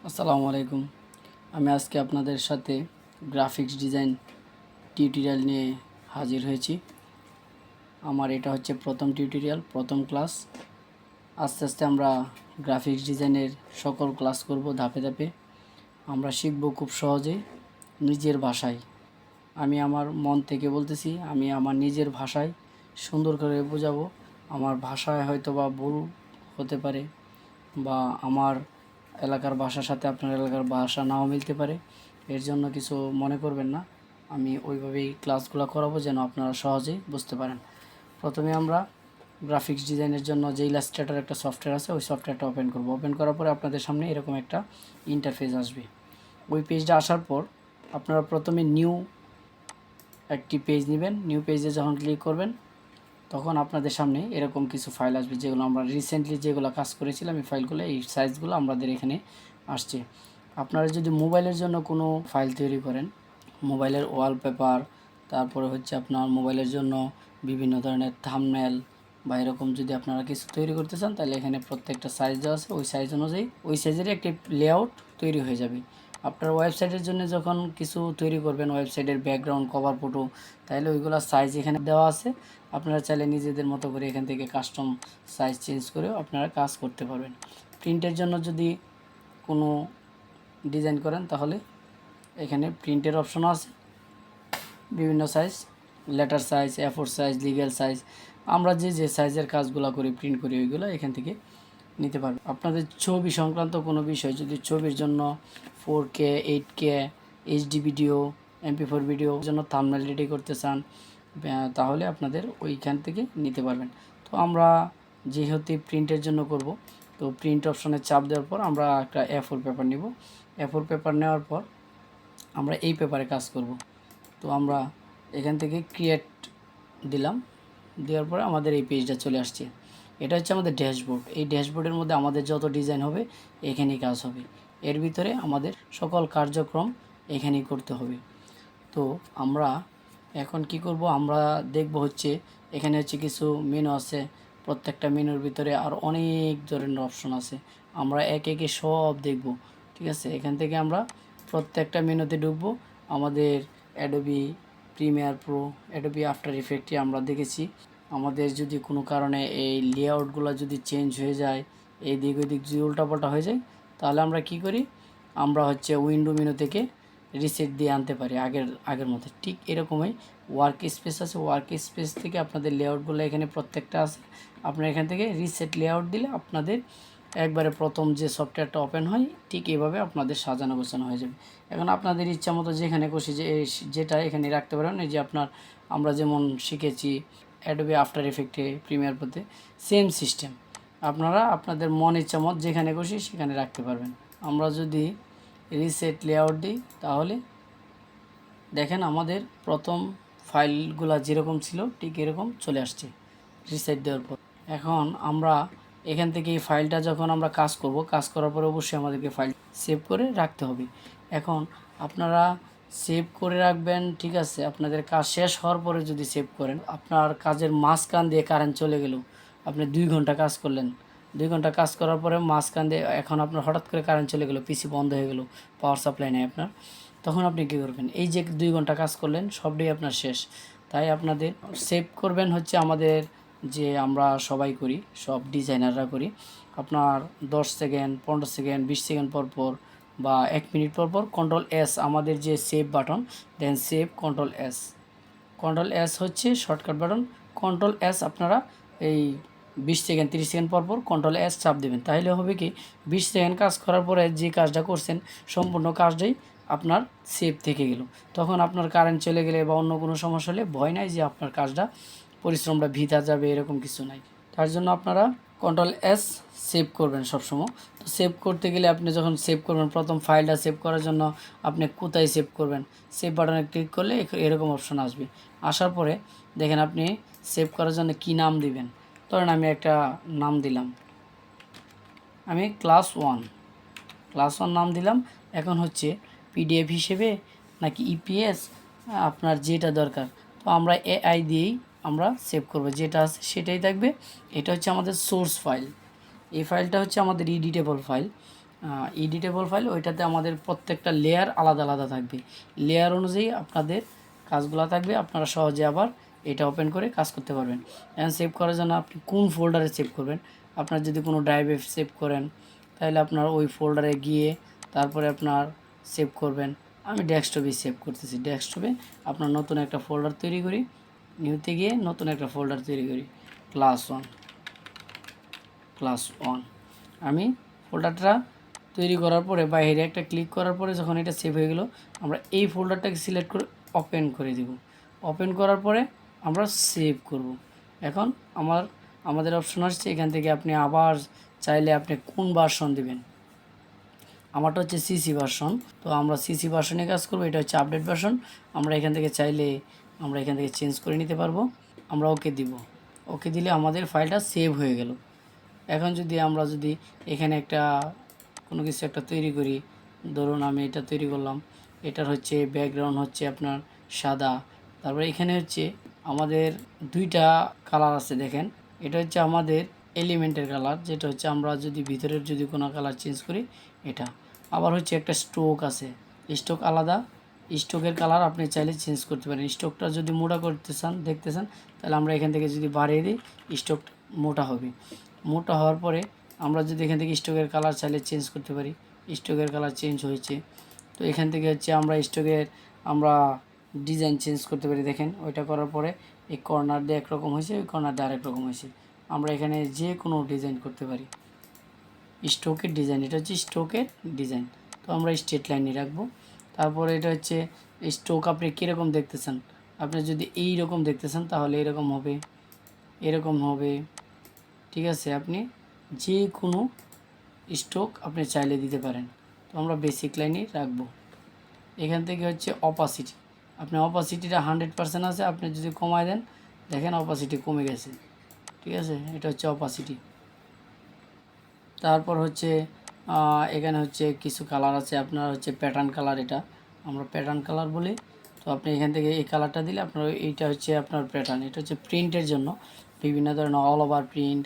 আসসালামু আলাইকুম। আমি আজকে আপনাদের সাথে গ্রাফিক্স ডিজাইন টিউটোরিয়াল নিয়ে হাজির হয়েছি। আমার এটা হচ্ছে প্রথম টিউটোরিয়াল, প্রথম ক্লাস। আস্তে আস্তে আমরা গ্রাফিক্স ডিজাইনের সকল ক্লাস করব ধাপে ধাপে। আমরা শিখব খুব সহজেই নিজের ভাষায়। আমি আমার মন থেকে বলতেছি, আমি আমার নিজের ভাষায় সুন্দর করে বোঝাবো। আমার ভাষায় হয়তো বা ভুল হতে পারে, বা আমার এলাকার ভাষার সাথে আপনার এলাকার ভাষা নাও মিলতে পারে। এর জন্য কিছু মনে করবেন না। আমি ওইভাবেই ক্লাসগুলো করাবো যেন আপনারা সহজেই বুঝতে পারেন। প্রথমে আমরা গ্রাফিক্স ডিজাইনের জন্য যে ইলাস্ট্রেটর একটা সফটওয়্যার আছে, ওই সফটওয়্যারটা ওপেন করব। ওপেন করার পরে আপনাদের সামনে এরকম একটা ইন্টারফেস আসবে। ওই পেজটা আসার পর আপনারা প্রথমে নিউ একটি পেজ নেবেন। নিউ পেজে যখন ক্লিক করবেন তখন আপনাদের সামনে এরকম কিছু ফাইল আসবে, যেগুলো আমরা রিসেন্টলি যেগুলো কাজ করেছিলাম এই ফাইলগুলো, এই সাইজগুলো আমাদের এখানে আসছে। আপনারা যদি মোবাইলের জন্য কোনো ফাইল তৈরি করেন, মোবাইলের ওয়ালপেপার, তারপরে হচ্ছে আপনার মোবাইলের জন্য বিভিন্ন ধরনের থাম্বনেল বা এরকম যদি আপনারা কিছু তৈরি করতে চান, তাহলে এখানে প্রত্যেকটা সাইজ দেওয়া আছে। ওই সাইজ অনুযায়ী ওই সাইজেরই একটি লেআউট তৈরি হয়ে যাবে। আপনার ওয়েবসাইটের জন্য যখন কিছু তৈরি করবেন, ওয়েবসাইটের ব্যাকগ্রাউন্ড, কভার ফটো, তাহলে ওইগুলো সাইজ এখানে দেওয়া আছে। আপনারা চাইলে নিজেদের মতো করে এখান থেকে কাস্টম সাইজ চেঞ্জ করেও আপনারা কাজ করতে পারবেন। প্রিন্টের জন্য যদি কোনো ডিজাইন করেন তাহলে এখানে প্রিন্টের অপশনও আছে, বিভিন্ন size, letter size, A4 size, legal size. আমরা যে সাইজের কাজগুলো করি, প্রিন্ট করি, ওইগুলো এখান থেকে নিতে পারবেন। আপনাদের ছবি সংক্রান্ত কোনো বিষয়, যদি ছবির জন্য 4K, 8K, HD video, MP4 video জন্য থাম্বনেল রেডি করতে চান, তাহলে আপনাদের ওইখান থেকে নিতে পারবেন। তো আমরা যেহেতু প্রিন্টের জন্য করব, তো প্রিন্ট অপশনে চাপ দেওয়ার পর আমরা একটা A4 পেপার নিব। A4 পেপার নেওয়ার পর আমরা এই পেপারে কাজ করব। তো আমরা এখান থেকে ক্রিয়েট দিলাম, দেওয়ার পরে আমাদের এই পেজটা চলে আসছে। এটা হচ্ছে আমাদের ড্যাশবোর্ড। এই ড্যাশবোর্ডের মধ্যে আমাদের যত ডিজাইন হবে এখানেই কাজ হবে। এর ভিতরে আমাদের সকল কার্যক্রম এখানেই করতে হবে। তো আমরা এখন কি করব, আমরা দেখব হচ্ছে এখানে হচ্ছে কিছু মেনু আছে। প্রত্যেকটা মেনুর ভিতরে আর অনেক ধরনের অপশন আছে। আমরা একে একে সব দেখব, ঠিক আছে। এখান থেকে আমরা প্রত্যেকটা মেনুতে ঢুকবো। আমাদের Adobe Premiere Pro, Adobe After ইফেক্টে আমরা দেখেছি। আমাদের যদি কোনো কারণে এই লেআউটগুলো যদি চেঞ্জ হয়ে যায়, এই দিক ওই দিক যদি উল্টাপাল্টা হয়ে যায়, তাহলে আমরা কি করি, আমরা হচ্ছে উইন্ডো মেনু থেকে রিসেট দিয়ে আনতে পারি আগের মতো। ঠিক এরকমই ওয়ার্ক স্পেস আছে, ওয়ার্ক স্পেস থেকে আপনাদের লেআউটগুলো এখানে প্রত্যেকটা আছে। আপনারা এখান থেকে রিসেট লেআউট দিলে আপনাদের একবারে প্রথম যে সফটওয়্যারটা ওপেন হয়, ঠিক এভাবে আপনাদের সাজানো গোছানো হয়ে যাবে। এখন আপনাদের ইচ্ছা মতো যেখানে খুশি যেটা এখানে রাখতে পারেন। এই যে আমরা যেমন শিখেছি অ্যাডোবি আফটার ইফেক্টে, প্রিমিয়ার প্রোতে সেম সিস্টেম, আপনারা আপনাদের মন ইচ্ছা মত যেখানে খুশি সেখানে রাখতে পারবেন। আমরা যদি রিসেট লেআউট দিই তাহলে দেখেন আমাদের প্রথম ফাইলগুলো যেরকম ছিল ঠিক এরকম চলে আসছে রিসেট দেওয়ার পর। এখন আমরা এখান থেকে এই ফাইলটা যখন আমরা কাজ করব, কাজ করার পরে অবশ্যই আমাদেরকে ফাইল সেভ করে রাখতে হবে। এখন আপনারা সেভ করে রাখবেন, ঠিক আছে। আপনাদের কাজ শেষ হওয়ার পরে যদি সেভ করেন, আপনার কাজের মাঝখান দিয়ে কারেন্ট চলে গেল, আপনি 2 ঘন্টা কাজ করলেন, 2 ঘন্টা কাজ করার পরে মাঝখান দিয়ে এখন আপনার হঠাৎ করে কারেন্ট চলে গেল, পিসি বন্ধ হয়ে গেল, পাওয়ার সাপ্লাই নেই আপনার, তখন আপনি কী করবেন? এই যে 2 ঘন্টা কাজ করলেন সবটাই আপনার শেষ। তাই আপনাদের সেভ করবেন হচ্ছে আমাদের যে আমরা সবাই করি, সব ডিজাইনাররা করি, আপনার 10 সেকেন্ড, 15 সেকেন্ড, 20 সেকেন্ড পর পর বা 1 মিনিট পর পর Ctrl+S আমাদের যে সেভ বাটন, দেন সেভ Ctrl+S। Ctrl+S হচ্ছে শর্টকাট বাটন। Ctrl+S আপনারা এই 20 সেকেন্ড, 30 সেকেন্ড পর পর Ctrl+S চাপ দেবেন। তাহলে হবে কি, 20 সেকেন্ড কাজ করার পরে যে কাজটা করছেন সম্পূর্ণ কাজটাই আপনার সেভ থেকে গেল। তখন আপনার কারেন্ট চলে গেলে বা অন্য কোনো সমস্যা হলে ভয় নাই যে আপনার কাজটা, পরিশ্রমটা বৃথা যাবে, এরকম কিছু নাই। তার জন্য আপনারা Ctrl+S সেভ করবেন সবসময়। তো সেভ করতে গেলে আপনি যখন সেভ করবেন, প্রথম ফাইলটা সেভ করার জন্য আপনি কোথায় সেভ করবেন, সেভ বাটনে ক্লিক করলে এরকম অপশন আসবে। আসার পরে দেখেন আপনি সেভ করার জন্য কি নাম দিবেন। ধরেন আমি একটা নাম দিলাম, আমি ক্লাস 1 নাম দিলাম। এখন হচ্ছে পিডিএফ হিসেবে নাকি ইপিএস, আপনার যেটা দরকার। তো আমরা এআই দিয়েই আমরা সেভ করব, যেটা আছে সেটাই থাকবে। এটা হচ্ছে আমাদের সোর্স ফাইল। এই ফাইলটা হচ্ছে আমাদের এডিটেবল ফাইল। এডিটেবল ফাইল, ওইটাতে আমাদের প্রত্যেকটা লেয়ার আলাদা আলাদা থাকবে, লেয়ার অনুযায়ী আপনাদের কাজগুলো থাকবে, আপনারা সহজে আবার এটা ওপেন করে কাজ করতে পারবেন। এখন সেভ করার জন্য আপনি কোন ফোল্ডারে সেভ করবেন, আপনার যদি কোনো ড্রাইভে সেভ করেন তাহলে আপনার ওই ফোল্ডারে গিয়ে তারপরে আপনার সেভ করবেন। আমি ডেস্কটপে সেভ করতেছি, ডেস্কটপে আপনার নতুন একটা ফোল্ডার তৈরি করি, নিউতে গিয়ে নতুন একটা ফোল্ডার তৈরি করি, ক্লাস ওয়ান। আমি ফোল্ডারটা তৈরি করার পরে বাইরে একটা ক্লিক করার পরে যখন এটা সেভ হয়ে গেল, আমরা এই ফোল্ডারটাকে সিলেক্ট করে ওপেন করে দেব। ওপেন করার পরে আমরা সেভ করব। এখন আমাদের অপশন আসছে, এখান থেকে আপনি আবার চাইলে আপনি কোন ভার্সন দিবেন। আমারটা হচ্ছে সিসি ভার্সন, তো আমরা সিসি ভার্সনে কাজ করব। এটা হচ্ছে আপডেট ভার্সন। আমরা এখান থেকে চাইলে আমরা এখান থেকে চেঞ্জ করে নিতে পারবো। আমরা ওকে দিব। ওকে দিলে আমাদের ফাইলটা সেভ হয়ে গেল। এখন আমরা যদি এখানে কোনো কিছু একটা তৈরি করি, ধরুন আমি এটা তৈরি করলাম, এটার হচ্ছে ব্যাকগ্রাউন্ড হচ্ছে আপনার সাদা, তারপরে এখানে হচ্ছে আমাদের দুইটা কালার আছে, দেখেন এটা হচ্ছে আমাদের এলিমেন্টের কালার, যেটা হচ্ছে আমরা যদি ভিতরের যদি কোনো কালার চেঞ্জ করি এটা। আবার হচ্ছে একটা স্ট্রোক আছে, স্ট্রোক আলাদা, স্ট্রোকের কালার আপনি চাইলে চেঞ্জ করতে পারেন। স্ট্রোকটা যদি মোটা করতে চান, দেখতে চান, তাহলে আমরা এখান থেকে যদি বাড়িয়ে দিই স্ট্রোকটা মোটা হবে। মোটা হওয়ার পরে আমরা যদি এখান থেকে স্ট্রোকের কালার চাইলে চেঞ্জ করতে পারি, স্ট্রোকের কালার চেঞ্জ হয়েছে। তো এখান থেকে হচ্ছে আমরা স্ট্রোকের ডিজাইন চেঞ্জ করতে পারি। দেখেন ওইটা করার পরে এই কর্নার দিয়ে একরকম হয়েছে, ওই কর্নার দিয়ে আরেক রকম হয়েছে। আমরা এখানে যে কোনো ডিজাইন করতে পারি। স্ট্রোকের ডিজাইন, এটা হচ্ছে স্ট্রোকের ডিজাইন, তো আমরা স্ট্রেট লাইনই রাখবো। তারপরে এটা হচ্ছে স্ট্রোক আপনি কীরকম দেখতে চান, আপনি যদি এই রকম দেখতে চান তাহলে এরকম হবে, এরকম হবে, ঠিক আছে। আপনি যে কোনো স্ট্রোক আপনি চাইলে দিতে পারেন। তো আমরা বেসিক লাইনই রাখবো। এখান থেকে হচ্ছে অপাসিটি, আপনি অপাসিটিটা 100% আছে, আপনি যদি কমায় দেন, দেখেন অপাসিটি কমে গেছে, ঠিক আছে। এটা হচ্ছে অপাসিটি। তারপর হচ্ছে এখানে হচ্ছে কিছু কালার আছে, আপনার হচ্ছে প্যাটার্ন কালার, এটা আমরা প্যাটার্ন কালার বলি। তো আপনি এখান থেকে এই কালারটা দিলে আপনার এইটা হচ্ছে আপনার প্যাটার্ন। এটা হচ্ছে প্রিন্টের জন্য, বিভিন্ন ধরনের অল ওভার প্রিন্ট,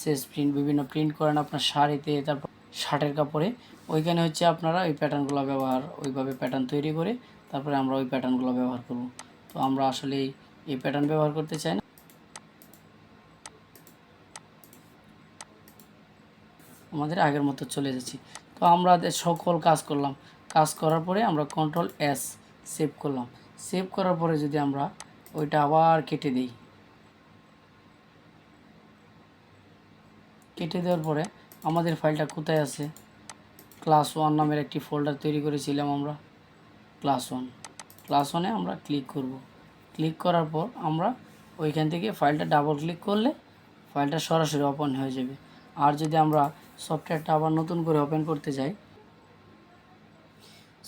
সেস প্রিন্ট, বিভিন্ন প্রিন্ট করেন আপনার শাড়িতে, তারপর শার্টের কাপড়ে, ওইখানে হচ্ছে আপনারা ওই প্যাটার্নগুলো ওইভাবে প্যাটার্ন তৈরি করে তারপরে আমরা ওই প্যাটার্নগুলো ব্যবহার করব। তো আমরা আসলে এই প্যাটার্ন ব্যবহার করতে চাই না। আমাদের আগের মতো চলে যাচ্ছি। তো আমরা সকল কাজ করলাম, কাজ করার পরে আমরা Ctrl+S সেভ করলাম। সেভ করার পরে যদি আমরা ওইটা আবার কেটে দিই, কেটে দেওয়ার পরে আমাদের ফাইলটা কোথায় আছে, ক্লাস 1 নামের একটি ফোল্ডার তৈরি করেছিলাম আমরা, ক্লাস 1-এ আমরা ক্লিক করব। ক্লিক করার পর আমরা ওইখান থেকে ফাইলটা ডাবল ক্লিক করলে ফাইলটা সরাসরি ওপেন হয়ে যাবে। আর যদি আমরা সফটওয়্যারটা আবার নতুন করে ওপেন করতে যাই,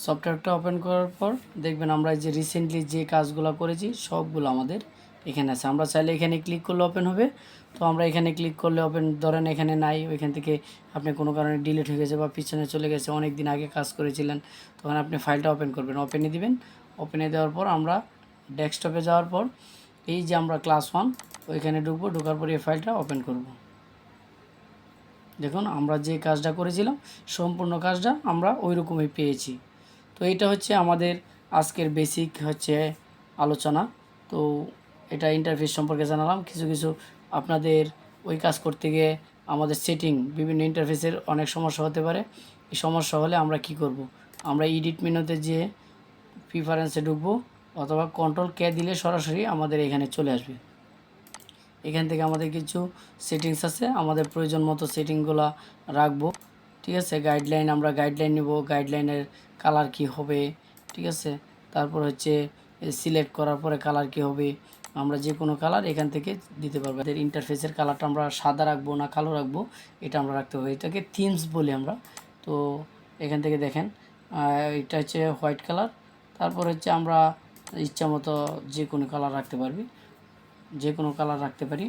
সফটওয়্যারটা ওপেন করার পর দেখবেন আমরা যে রিসেন্টলি যে কাজগুলো করেছি সবগুলো আমাদের এখানে আছে। আমরা চাইলে এখানে ক্লিক করলে ওপেন হবে। তো আমরা এখানে ক্লিক করলে ওপেন, ধরেন এখানে নাই, ওইখান থেকে আপনি কোনো কারণে ডিলিট হয়ে গেছে বা পিছনে চলে গেছে, অনেক দিন আগে কাজ করেছিলেন, তখন আপনি ফাইলটা ওপেন করবেন, ওপেনে দিবেন। ওপেনে দেওয়ার পর আমরা ডেস্কটপে যাওয়ার পর এই যে আমরা ক্লাস 1 ওইখানে ঢুকবো, ঢোকার পর এই ফাইলটা ওপেন করব। দেখুন আমরা যে কাজটা করেছিলাম সম্পূর্ণ কাজটা আমরা ওই রকমই পেয়েছি। তো এটা হচ্ছে আমাদের আজকের বেসিক হচ্ছে আলোচনা। তো এটা ইন্টারফেস সম্পর্কে জানালাম। কিছু আপনাদের ওই কাজ করতে গিয়ে আমাদের সেটিং বিভিন্ন ইন্টারফেসের অনেক সমস্যা হতে পারে। এই সমস্যা হলে আমরা কি করব, আমরা এডিট মেনুতে যে প্রিফারেন্সে ঢুকবো অথবা Ctrl+K দিলে সরাসরি আমাদের এখানে চলে আসবে। এখান থেকে আমাদের কিছু সেটিংস আছে, আমাদের প্রয়োজন মতো সেটিংগুলো রাখবো, ঠিক আছে। গাইডলাইন, আমরা গাইডলাইন নেব, গাইডলাইনের কালার কি হবে, ঠিক আছে। তারপর হচ্ছে সিলেক্ট করার পরে কালার কি হবে, আমরা যে কোনো কালার এখান থেকে দিতে পারবো। এদের ইন্টারফেসের কালারটা আমরা সাদা রাখবো না কালো রাখবো এটা আমরা রাখতে হবে, এটাকে থিমস বলি আমরা। তো এখান থেকে দেখেন এটা হচ্ছে হোয়াইট কালার। তারপর হচ্ছে আমরা ইচ্ছা মতো যে কোনো কালার রাখতে পারবি, যে কোনো কালার রাখতে পারি।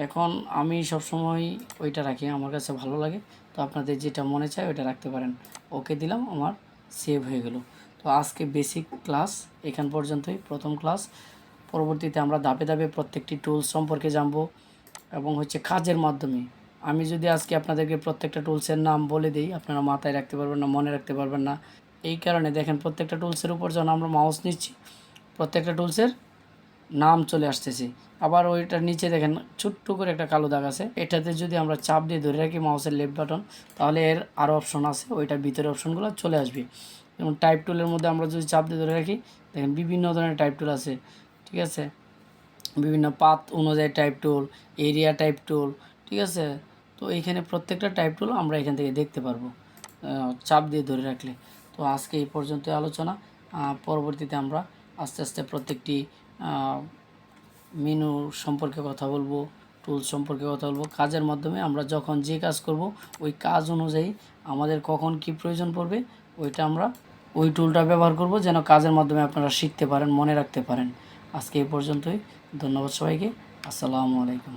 এখন আমি সবসময় ওইটা রাখি, আমার কাছে ভালো লাগে। তো আপনাদের যেটা মনে চায় ওইটা রাখতে পারেন। ওকে দিলাম, আমার সেভ হয়ে গেল। তো আজকে বেসিক ক্লাস এখান পর্যন্তই, প্রথম ক্লাস। পরবর্তীতে আমরা ধাপে ধাপে প্রত্যেকটি টুলস সম্পর্কে জানবো এবং হচ্ছে কাজের মাধ্যমে আমি যদি আজকে আপনাদেরকে প্রত্যেকটা টুলসের নাম বলে দিই, আপনারা মাথায় রাখতে পারবেন না, মনে রাখতে পারবেন না। এই কারণে দেখেন প্রত্যেকটা টুলসের উপর যখন আমরা মাউস নিচ্ছি, প্রত্যেকটা টুলসের নাম চলে আসতেছে। আবার ওইটার নিচে দেখেন ছোট্ট করে একটা কালো দাগ আছে, এটাতে যদি আমরা চাপ দিয়ে ধরে রাখি মাউসের লেফট বাটন, তাহলে এর আরও অপশন আছে, ওইটার ভিতরে অপশনগুলো চলে আসবে। যেমন টাইপ টুলের মধ্যে আমরা যদি চাপ দিয়ে ধরে রাখি, দেখেন বিভিন্ন ধরনের টাইপ টুল আছে, ঠিক আছে, বিভিন্ন পাথ অনুযায়ী টাইপ টুল, এরিয়া টাইপ টুল, ঠিক আছে। তো এইখানে প্রত্যেকটা টাইপ টুল আমরা এখান থেকে দেখতে পারবো চাপ দিয়ে ধরে রাখলে। তো আজকে এই পর্যন্ত আলোচনা। পরবর্তীতে আমরা আস্তে আস্তে প্রত্যেকটি মেনু সম্পর্কে কথা বলবো, টুলস সম্পর্কে কথা বলবো। কাজের মাধ্যমে আমরা যখন যে কাজ করব, ওই কাজ অনুযায়ী আমাদের কখন কি প্রয়োজন পড়বে, ওইটা আমরা ওই টুলটা ব্যবহার করব, যেন কাজের মাধ্যমে আপনারা শিখতে পারেন, মনে রাখতে পারেন। আজকে এই পর্যন্তই। ধন্যবাদ সবাইকে। আসসালামু আলাইকুম।